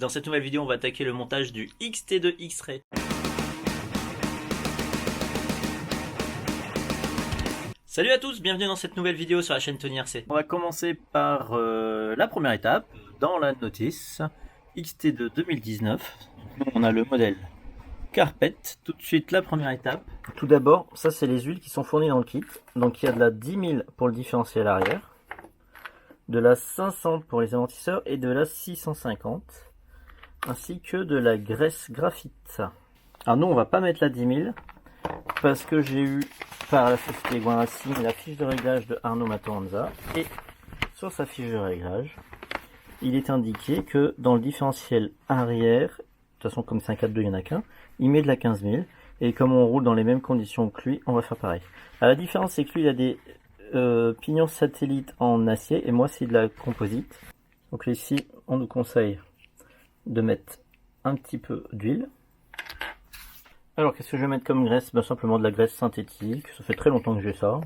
Dans cette nouvelle vidéo, on va attaquer le montage du XT2 X-Ray. Salut à tous, bienvenue dans cette nouvelle vidéo sur la chaîne Tony RC. On va commencer par la première étape, dans la notice XT2 2019. On a le modèle Carpet. Tout de suite la première étape. Tout d'abord, ça c'est les huiles qui sont fournies dans le kit. Donc il y a de la 10 000 pour le différentiel arrière, de la 500 pour les amortisseurs et de la 650, ainsi que de la graisse graphite. Alors nous on va pas mettre la 10 000 parce que j'ai eu par la société Gouin Racing la fiche de réglage de Arnaud Matoranza, et sur sa fiche de réglage il est indiqué que dans le différentiel arrière, de toute façon comme c'est un 4.2 il n'y en a qu'un, il met de la 15 000, et comme on roule dans les mêmes conditions que lui, on va faire pareil. Alors, la différence c'est que lui il a des pignons satellites en acier et moi c'est de la composite. Donc ici on nous conseille de mettre un petit peu d'huile. Alors qu'est-ce que je vais mettre comme graisse? Simplement de la graisse synthétique, ça fait très longtemps que j'ai ça.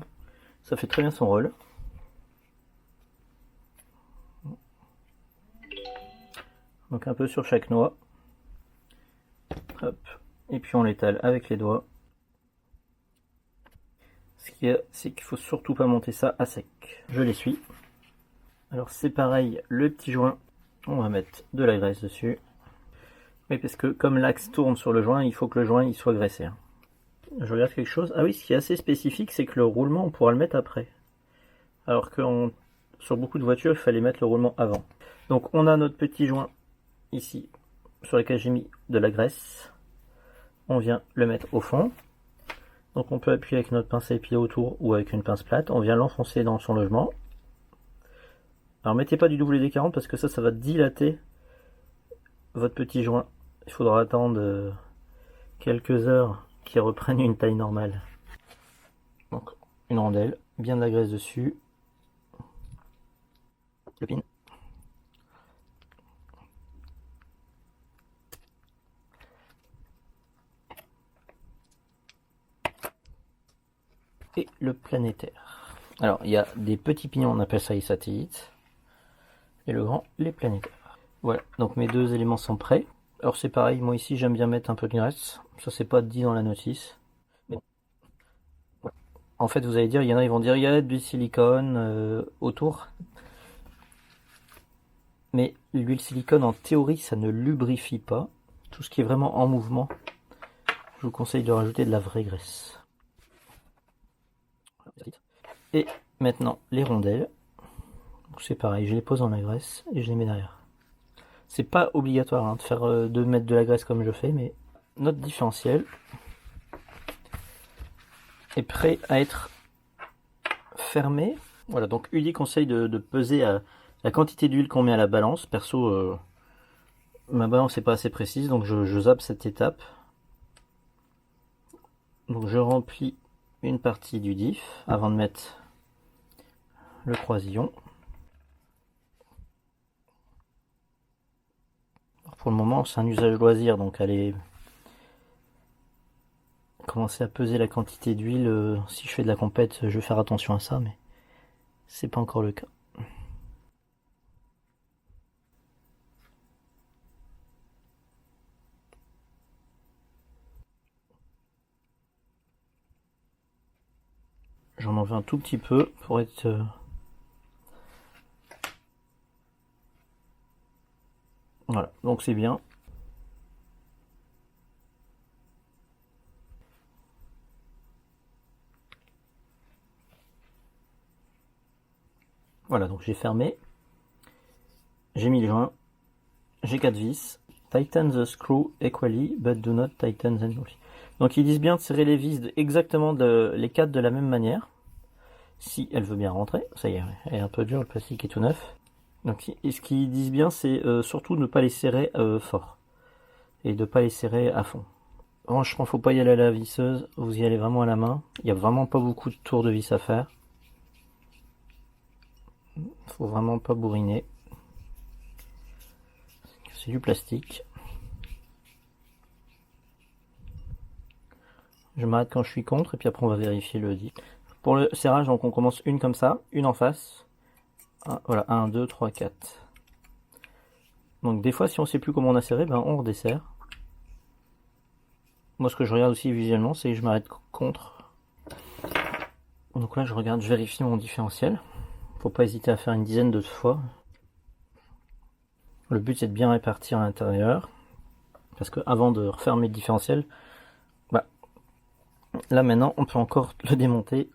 Ça fait très bien son rôle. Donc un peu sur chaque noix. Hop. Et puis on l'étale avec les doigts. Ce qu'il y a, c'est qu'il faut surtout pas monter ça à sec. Je l'essuie. Alors c'est pareil, le petit joint, on va mettre de la graisse dessus. Oui, parce que comme l'axe tourne sur le joint, il faut que le joint il soit graissé. Je regarde quelque chose. Ah oui, ce qui est assez spécifique, c'est que le roulement, on pourra le mettre après. Alors que sur beaucoup de voitures, il fallait mettre le roulement avant. Donc on a notre petit joint ici, sur lequel j'ai mis de la graisse. On vient le mettre au fond. Donc on peut appuyer avec notre pince à épiler autour ou avec une pince plate. On vient l'enfoncer dans son logement. Alors mettez pas du WD-40 parce que ça va dilater votre petit joint. Il faudra attendre quelques heures qu'il reprenne une taille normale. Donc une rondelle, bien de la graisse dessus. Le pin. Et le planétaire. Alors il y a des petits pignons, on appelle ça les satellites. Et le grand, les planétaires. Voilà, donc mes deux éléments sont prêts. Alors c'est pareil, moi ici j'aime bien mettre un peu de graisse. Ça c'est pas dit dans la notice. Mais voilà. En fait vous allez dire, il y en a ils vont dire il y a du silicone autour. Mais l'huile silicone en théorie ça ne lubrifie pas. Tout ce qui est vraiment en mouvement, je vous conseille de rajouter de la vraie graisse. Et maintenant les rondelles. C'est pareil, je les pose dans la graisse et je les mets derrière. C'est pas obligatoire de mettre de la graisse comme je fais, mais notre différentiel est prêt à être fermé. Voilà, donc Uli conseille de peser la quantité d'huile qu'on met à la balance. Perso, ma balance n'est pas assez précise, donc je zappe cette étape. Donc je remplis une partie du diff avant de mettre le croisillon. Pour le moment, c'est un usage loisir, donc allez commencer à peser la quantité d'huile. Si je fais de la compète, je vais faire attention à ça, mais c'est pas encore le cas. J'en en veux un tout petit peu pour être voilà, donc c'est bien. Voilà, donc j'ai fermé, j'ai mis le joint, j'ai 4 vis. Tighten the screw equally, but do not tighten them only. Donc ils disent bien de serrer les vis exactement les 4 de la même manière. Si elle veut bien rentrer, ça y est, elle est un peu dure, le plastique est tout neuf. Donc ce qu'ils disent bien, c'est surtout ne pas les serrer fort. Et de ne pas les serrer à fond. Franchement, faut pas y aller à la visseuse, vous y allez vraiment à la main. Il n'y a vraiment pas beaucoup de tours de vis à faire. Faut vraiment pas bourriner. C'est du plastique. Je m'arrête quand je suis contre et puis après on va vérifier le diff. Pour le serrage, donc on commence une comme ça, une en face. Voilà, 1, 2, 3, 4. Donc des fois, si on sait plus comment on a serré, ben on redessert. Moi, ce que je regarde aussi visuellement, c'est que je m'arrête contre. Donc là, je regarde, je vérifie mon différentiel. Faut pas hésiter à faire une dizaine de fois. Le but, c'est de bien répartir à l'intérieur. Parce que avant de refermer le différentiel, bah, là maintenant, on peut encore le démonter.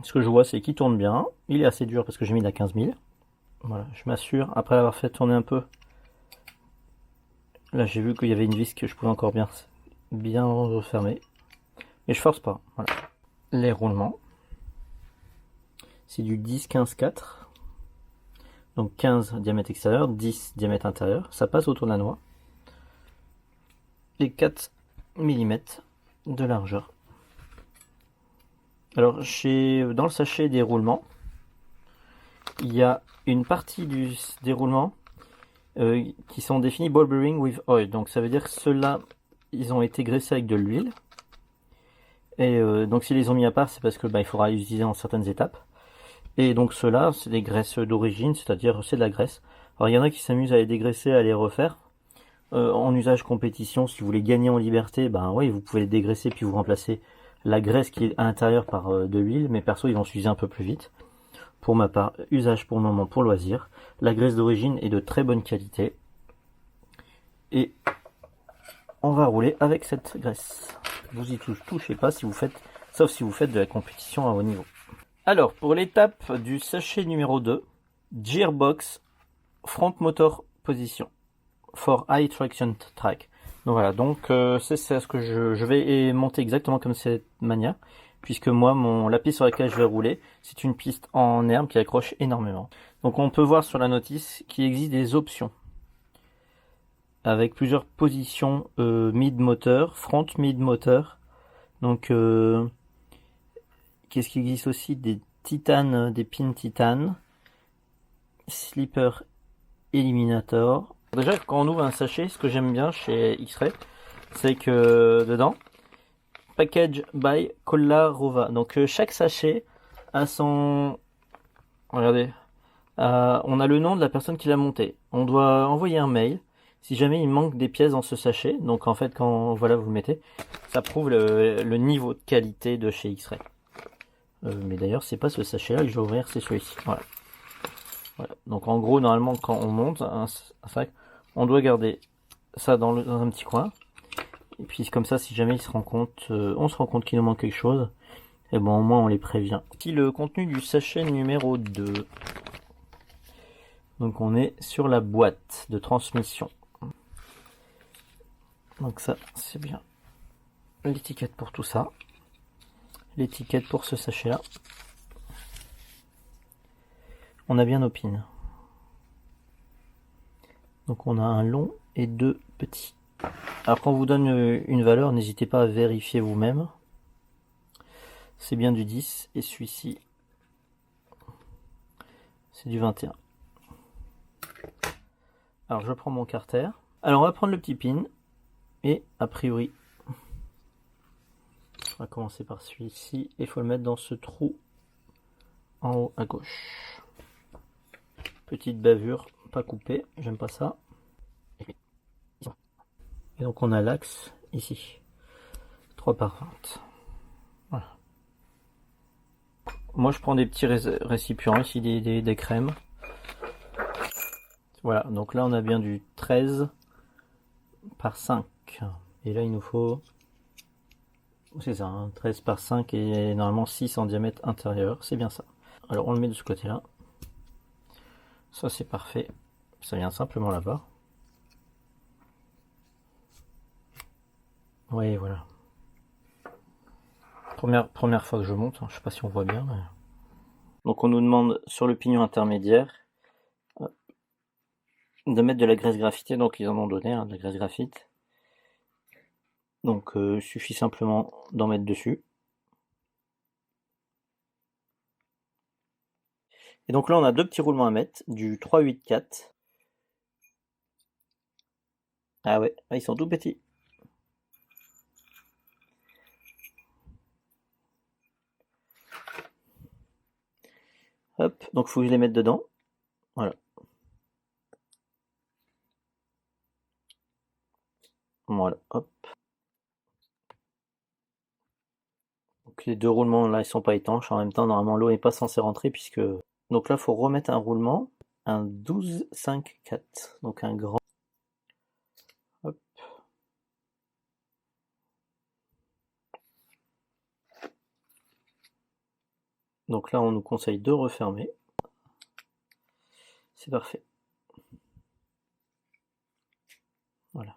Ce que je vois, c'est qu'il tourne bien. Il est assez dur parce que j'ai mis la 15 000. Voilà, je m'assure, après l'avoir fait tourner un peu. Là, j'ai vu qu'il y avait une vis que je pouvais encore bien refermer. Mais je force pas. Voilà. Les roulements. C'est du 10, 15, 4. Donc 15 diamètre extérieur, 10 diamètre intérieur. Ça passe autour de la noix. Et 4 mm de largeur. Alors, dans le sachet des roulements, il y a une partie du déroulement qui sont définis ball bearing with oil. Donc ça veut dire que ceux-là, ils ont été graissés avec de l'huile. Et donc s'ils les ont mis à part, c'est parce que il faudra les utiliser en certaines étapes. Et donc ceux-là, c'est des graisses d'origine, c'est-à-dire c'est de la graisse. Alors il y en a qui s'amusent à les dégraisser, à les refaire. En usage compétition, si vous voulez gagner en liberté, oui, vous pouvez les dégraisser puis vous remplacer la graisse qui est à l'intérieur par de l'huile. Mais perso, ils vont s'user un peu plus vite. Pour ma part, usage pour le moment pour loisir. La graisse d'origine est de très bonne qualité. Et on va rouler avec cette graisse. Vous y touchez pas si vous faites, sauf si vous faites de la compétition à haut niveau. Alors, pour l'étape du sachet numéro 2, Gearbox Front Motor Position for High Traction Track. Donc voilà, c'est ce que je vais monter exactement comme cette manière, puisque moi, la piste sur laquelle je vais rouler, c'est une piste en herbe qui accroche énormément. Donc on peut voir sur la notice qu'il existe des options avec plusieurs positions mid-moteur, front mid-moteur. Donc qu'est-ce qui existe aussi? Des titanes, des pins titanes, slipper eliminator. Déjà, quand on ouvre un sachet, ce que j'aime bien chez X-Ray, c'est que dedans, package by Kolarova. Donc chaque sachet a son... Regardez, on a le nom de la personne qui l'a monté. On doit envoyer un mail si jamais il manque des pièces dans ce sachet. Donc en fait, quand voilà, vous le mettez, ça prouve le niveau de qualité de chez X-Ray. Mais d'ailleurs, c'est pas ce sachet-là que je vais ouvrir, c'est celui-ci. Voilà. Voilà. Donc en gros, normalement, quand on monte un sac, on doit garder ça dans un petit coin. Et puis comme ça, si jamais on se rend compte qu'il nous manque quelque chose, et bon, au moins on les prévient. Ici le contenu du sachet numéro 2. Donc on est sur la boîte de transmission. Donc ça, c'est bien. L'étiquette pour tout ça. L'étiquette pour ce sachet-là. On a bien nos pins. Donc on a un long et deux petits. Alors quand on vous donne une valeur, n'hésitez pas à vérifier vous-même. C'est bien du 10 et celui-ci, c'est du 21. Alors je prends mon carter. Alors on va prendre le petit pin et a priori, on va commencer par celui-ci et il faut le mettre dans ce trou en haut à gauche. Petite bavure, pas coupée, j'aime pas ça. Et donc on a l'axe ici, 3 par 20. Voilà. Moi je prends des petits récipients ici, des crèmes. Voilà, donc là on a bien du 13 par 5. Et là il nous faut, c'est ça, hein, 13 par 5 et normalement 6 en diamètre intérieur, c'est bien ça. Alors on le met de ce côté-là. Ça c'est parfait, ça vient simplement là-bas. Oui, voilà. Première fois que je monte, hein, je sais pas si on voit bien. Mais... Donc on nous demande sur le pignon intermédiaire de mettre de la graisse graphitée, donc ils en ont donné de la graisse graphite. Donc il suffit simplement d'en mettre dessus. Et donc là on a deux petits roulements à mettre, du 384. Ah ouais, ils sont tout petits. Hop, donc il faut que je les mette dedans. Voilà. Voilà, hop. Donc les deux roulements là ils sont pas étanches, en même temps normalement l'eau n'est pas censée rentrer puisque. Donc là il faut remettre un roulement, un 12-5-4, donc un grand. Hop. Donc là on nous conseille de refermer. C'est parfait. Voilà.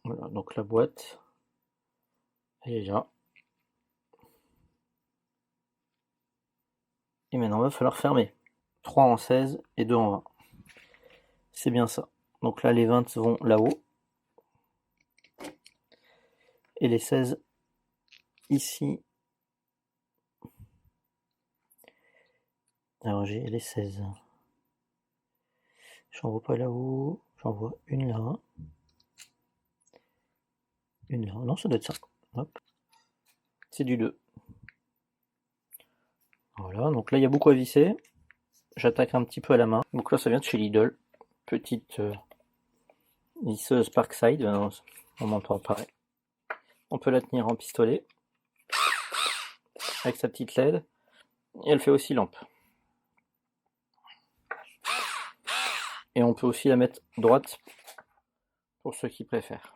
Voilà, donc la boîte, elle est là. Et maintenant, il va falloir fermer. 3 en 16 et 2 en 20. C'est bien ça. Donc là, les 20 vont là-haut. Et les 16 ici. Alors j'ai les 16. J'en vois pas là-haut. J'en vois une là. Une là. Non, ça doit être ça. Hop. C'est du 2. Voilà, donc là, il y a beaucoup à visser. J'attaque un petit peu à la main. Donc là, ça vient de chez Lidl. Petite visseuse Parkside. On m'entend pareil. On peut la tenir en pistolet. Avec sa petite LED. Et elle fait aussi lampe. Et on peut aussi la mettre droite pour ceux qui préfèrent.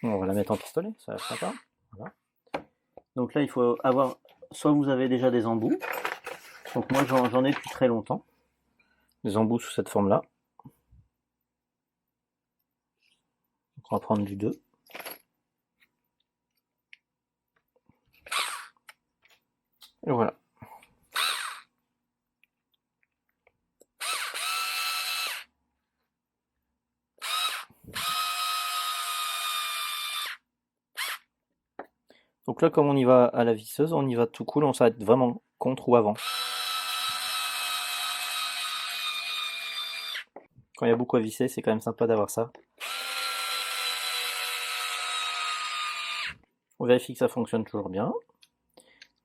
On va la mettre en pistolet, ça va être sympa. Voilà. Donc là, il faut avoir, soit vous avez déjà des embouts, donc moi j'en ai depuis très longtemps, des embouts sous cette forme-là. On va prendre du 2. Et voilà. Donc là, comme on y va à la visseuse, on y va tout cool, on s'arrête vraiment contre ou avant. Quand il y a beaucoup à visser, c'est quand même sympa d'avoir ça. On vérifie que ça fonctionne toujours bien.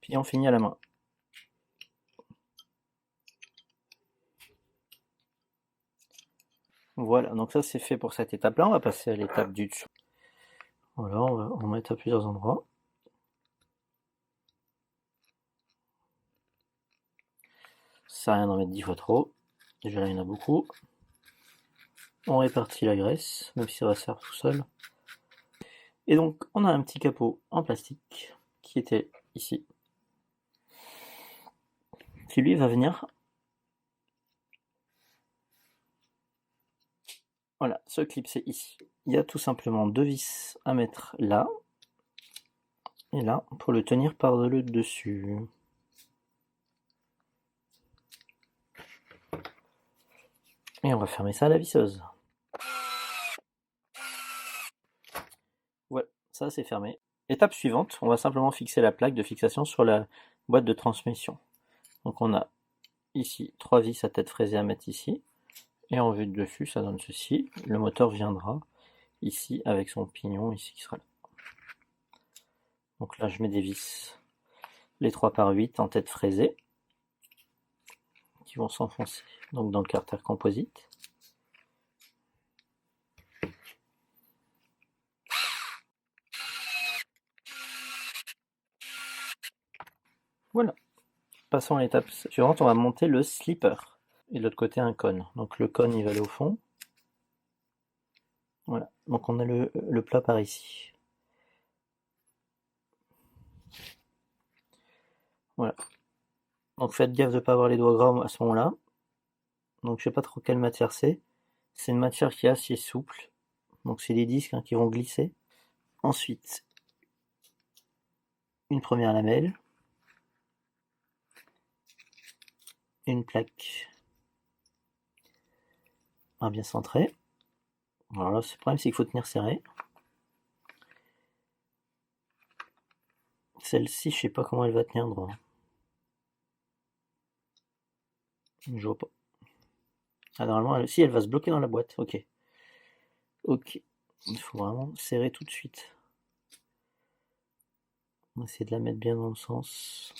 Puis on finit à la main. Voilà, donc ça c'est fait pour cette étape-là. On va passer à l'étape du dessous. Voilà, on va en mettre à plusieurs endroits. Ça sert à rien d'en mettre 10 fois trop. Déjà là, il y en a beaucoup. On répartit la graisse, même si ça va se faire tout seul. Et donc, on a un petit capot en plastique qui était ici, qui lui va venir. Voilà, ce clip c'est ici. Il y a tout simplement 2 vis à mettre là et là pour le tenir par le dessus. Et on va fermer ça à la visseuse. Voilà, ça c'est fermé. Étape suivante, on va simplement fixer la plaque de fixation sur la boîte de transmission. Donc on a ici 3 vis à tête fraisée à mettre ici. Et en vue de dessus, ça donne ceci. Le moteur viendra ici avec son pignon ici qui sera là. Donc là, je mets des vis, les 3x8 en tête fraisée, qui vont s'enfoncer donc dans le carter composite. Voilà. Passons à l'étape suivante, on va monter le slipper. Et de l'autre côté, un cône. Donc le cône, il va aller au fond. Voilà. Donc on a le plat par ici. Voilà. Donc faites gaffe de ne pas avoir les doigts gras à ce moment-là. Donc je sais pas trop quelle matière c'est. C'est une matière qui est assez souple. Donc c'est des disques qui vont glisser. Ensuite, une première lamelle. Une plaque bien centrée. Alors là, le problème c'est qu'il faut tenir serré. Celle-ci, je sais pas comment elle va tenir droit. Je vois pas. Ah, normalement, si, elle va se bloquer dans la boîte. Ok. Ok. Il faut vraiment serrer tout de suite. On va essayer de la mettre bien dans le sens.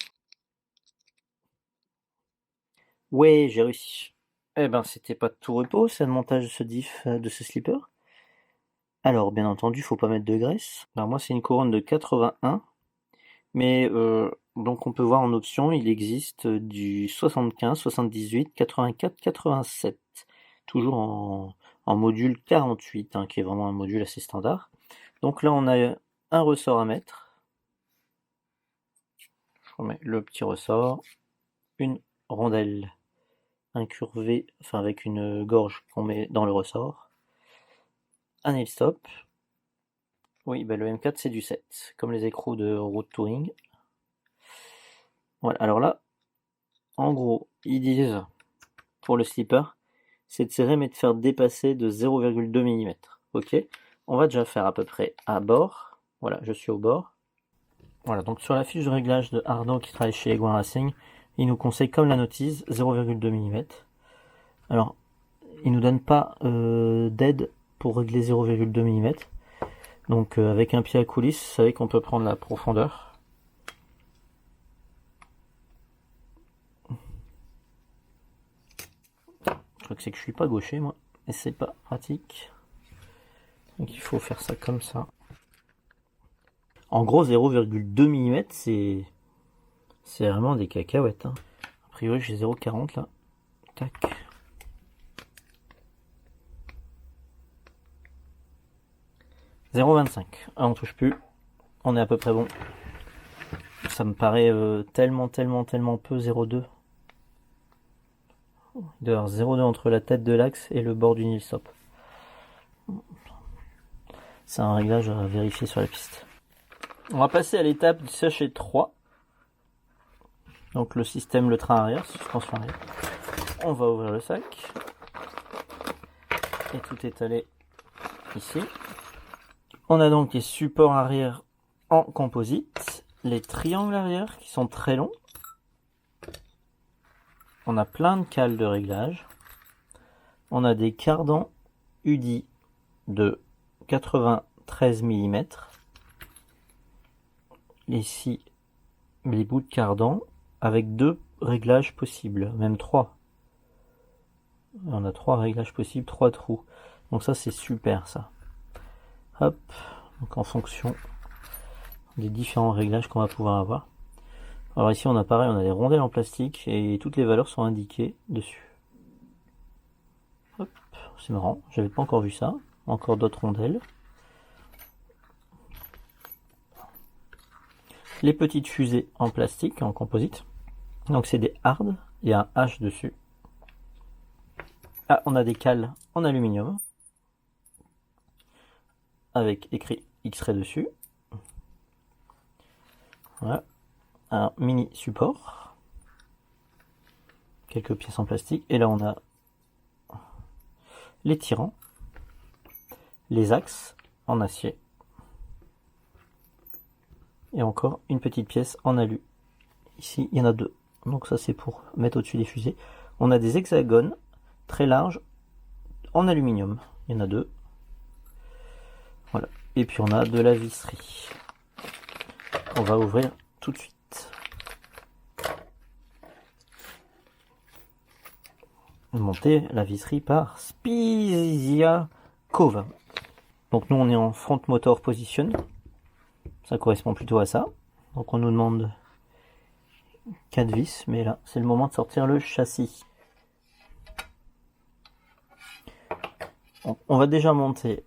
Ouais, j'ai réussi. Eh ben, c'était pas de tout repos, c'est le montage de ce diff, de ce slipper. Alors, bien entendu, faut pas mettre de graisse. Alors moi, c'est une couronne de 81, mais donc on peut voir en option, il existe du 75, 78, 84, 87. Toujours en module 48, hein, qui est vraiment un module assez standard. Donc là, on a un ressort à mettre. Je remets le petit ressort, une rondelle incurvée, enfin avec une gorge qu'on met dans le ressort, un nail stop. Oui, bah le M4 c'est du 7, comme les écrous de Road Touring. Voilà, alors là, en gros, ils disent, pour le slipper, c'est de serrer mais de faire dépasser de 0,2 mm. Ok, on va déjà faire à peu près à bord. Voilà, je suis au bord. Voilà, donc sur la fiche de réglage de Arnaud qui travaille chez Egouin Racing, il nous conseille, comme la notice, 0,2 mm. Alors, il nous donne pas d'aide pour régler 0,2 mm. Donc avec un pied à coulisse, vous savez qu'on peut prendre la profondeur. Je crois que c'est que je suis pas gaucher moi, et c'est pas pratique. Donc il faut faire ça comme ça. En gros 0,2 mm c'est vraiment des cacahuètes. Hein. A priori j'ai 0,40 là. Tac. « 0,25. Ah on touche plus. On est à peu près bon. Ça me paraît tellement peu 0,2. Il doit y avoir 0,2 entre la tête de l'axe et le bord du nil stop. C'est un réglage à vérifier sur la piste. On va passer à l'étape du sachet 3. Donc le système, le train arrière, suspension arrière. On va ouvrir le sac. Et tout est allé ici. On a donc les supports arrière en composite. Les triangles arrière qui sont très longs. On a plein de cales de réglage. On a des cardans UDI de 93 mm. Ici, les bouts de cardan avec 2 réglages possibles, même 3. On a 3 réglages possibles, 3 trous. Donc ça c'est super ça. Hop, donc en fonction des différents réglages qu'on va pouvoir avoir. Alors ici on a pareil, on a des rondelles en plastique et toutes les valeurs sont indiquées dessus. Hop, c'est marrant, j'avais pas encore vu ça. Encore d'autres rondelles. Les petites fusées en plastique, en composite. Donc c'est des hard, il y a un H dessus. Ah, on a des cales en aluminium. Avec écrit X-Ray dessus. Voilà. Un mini support. Quelques pièces en plastique. Et là on a les tirants. Les axes en acier. Et encore une petite pièce en alu. Ici il y en a 2. Donc ça c'est pour mettre au-dessus des fusées. On a des hexagones très larges en aluminium. Il y en a 2. Voilà. Et puis on a de la visserie. On va ouvrir tout de suite. Monter la visserie par Spizia Cove. Donc nous on est en front motor position. Ça correspond plutôt à ça. Donc on nous demande 4 vis, mais là c'est le moment de sortir le châssis. On va déjà monter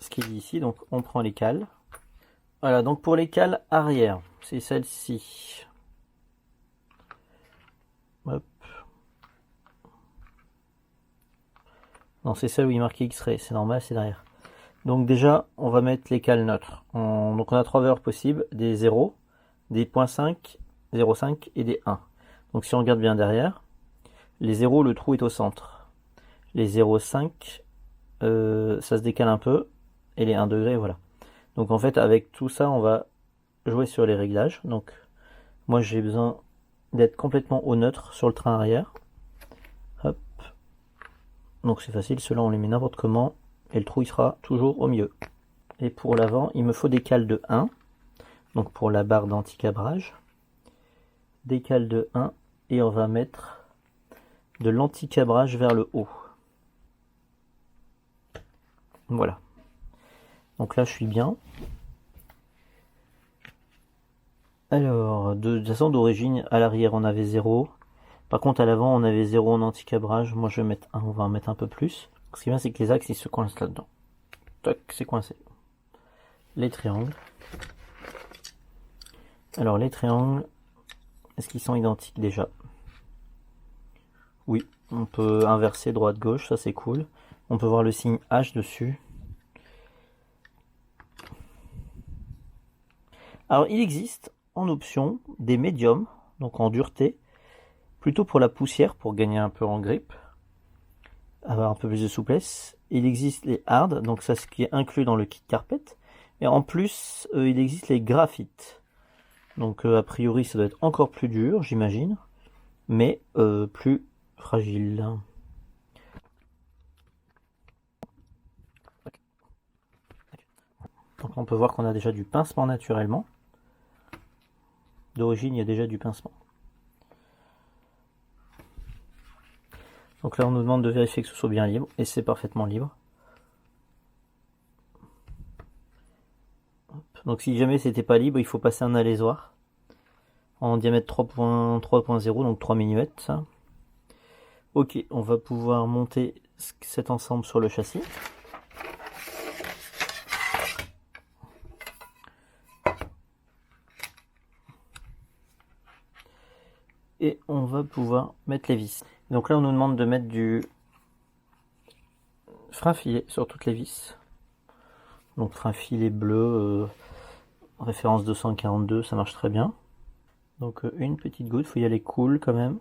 ce qui est dit ici, donc on prend les cales. Voilà, donc pour les cales arrière, c'est celle-ci. Hop. Non, c'est celle où il est marqué X-Ray, c'est normal, c'est derrière. Donc déjà, on va mettre les cales neutres. Donc on a 3 valeurs possibles, des 0, des 0.5, 0.5 et des 1. Donc si on regarde bien derrière, les 0, le trou est au centre. Les 0.5, ça se décale un peu, et les 1 degré, voilà. Donc en fait, avec tout ça, on va jouer sur les réglages. Donc moi, j'ai besoin d'être complètement au neutre sur le train arrière. Hop. Donc c'est facile, ceux-là on les met n'importe comment, et le trou il sera toujours au milieu. Et pour l'avant, il me faut des cales de 1, donc pour la barre d'anti-cabrage. Des cales de 1, et on va mettre de l'anti-cabrage vers le haut. Voilà. Donc là je suis bien. Alors, de toute façon d'origine, à l'arrière on avait 0. Par contre à l'avant on avait 0 en anti-cabrage. Moi je vais mettre 1, on va en mettre un peu plus. Ce qui est bien c'est que les axes ils se coincent là-dedans. Tac, c'est coincé. Les triangles. Alors les triangles, est-ce qu'ils sont identiques déjà? Oui, on peut inverser droite-gauche, ça c'est cool. On peut voir le signe H dessus. Alors il existe en option des médiums, donc en dureté, plutôt pour la poussière, pour gagner un peu en grip, avoir un peu plus de souplesse. Il existe les hard, donc ça c'est ce qui est inclus dans le kit carpet. Et en plus, il existe les graphites. Donc a priori ça doit être encore plus dur, j'imagine, mais plus fragile. Donc on peut voir qu'on a déjà du pincement naturellement. D'origine, il y a déjà du pincement. Donc là, on nous demande de vérifier que ce soit bien libre, et c'est parfaitement libre. Hop. Donc si jamais c'était pas libre, il faut passer un alaisoir en diamètre 3.0, donc 3 mm. Ça. Ok, on va pouvoir monter cet ensemble sur le châssis. Et on va pouvoir mettre les vis. Donc là, on nous demande de mettre du frein filet sur toutes les vis. Donc frein filet bleu, référence 242, ça marche très bien. Donc une petite goutte, faut y aller cool quand même.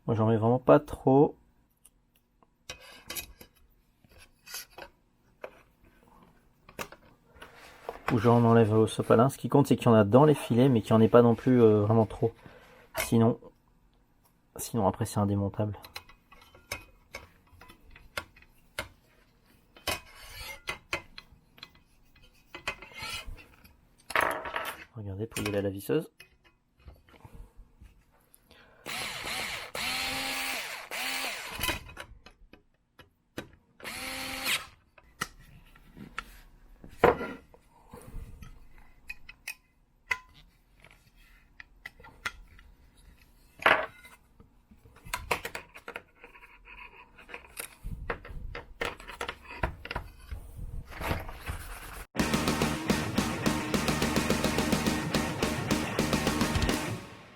Moi j'en mets vraiment pas trop. Ou j'en enlève au sopalin. Ce qui compte c'est qu'il y en a dans les filets, mais qu'il n'y en ait pas non plus vraiment trop. Sinon après c'est indémontable. Regardez, pour y aller à la visseuse.